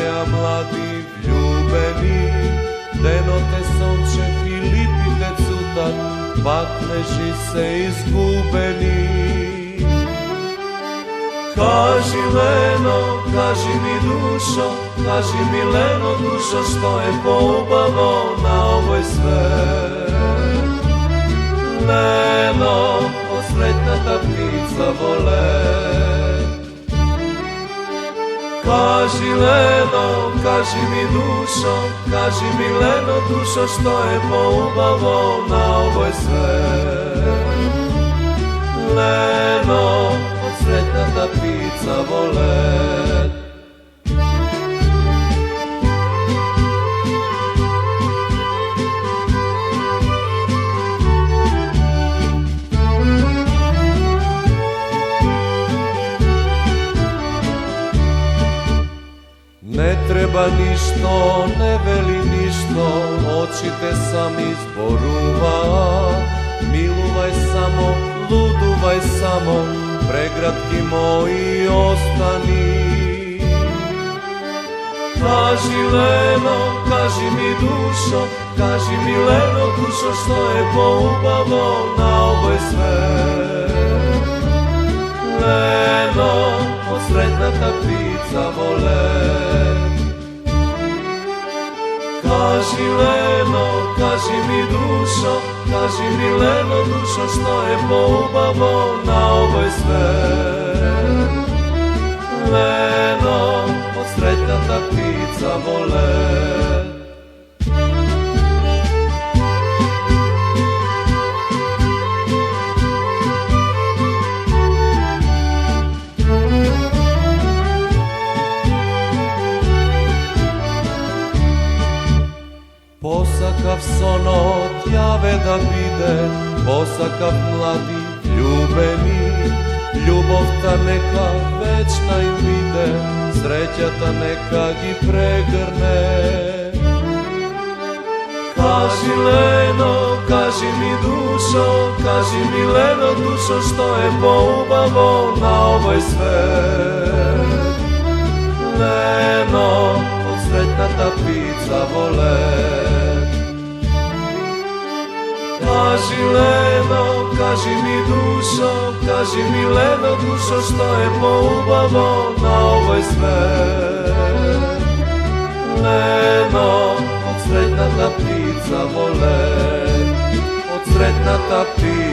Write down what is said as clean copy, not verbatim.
a mladi vljubeni, denote sonče Filipite cutat, pakneži se izgubeni. Kaži Leno, kaži mi dušo, kaži mi Leno dušo, što je poubavo na ovoj svet. Leno, od sretna ta ptica vole. Kaži Leno, kaži mi dušo, kaži mi Leno dušo, što je poubavo na ovoj svet. Leno, od sretna ta ptica vole. Ne treba ništo, ne veli ništo, očite sam izboruva. Miluvaj samo, luduvaj samo, pregratki moji ostani. Kaži Leno, kaži mi dušo, kaži mi Leno dušo, što je poubavo na ovoj svet. Leno, od sretna ta ptica vole. Kaži Leno, kaži mi dušo, kaži mi Leno dušo, što je poubavo na ovoj svet. Leno, od sretna ta ptica vole. Posakav sonot jave da vide, posakav mladi ljubeni, ljubov ta neka večna im vide, sreća ta neka gi pregrne. Kaži Leno, kaži mi dušo, kaži mi Leno dušo, što je poubavo na ovoj svet. Leno, od sretna ta ptica vole. Kaži Leno, kaži mi dušo, kaži mi Leno dušo, što je poubavo na ovoj svet. Leno, od sretna ta ptica vole, od sretna ta ptica.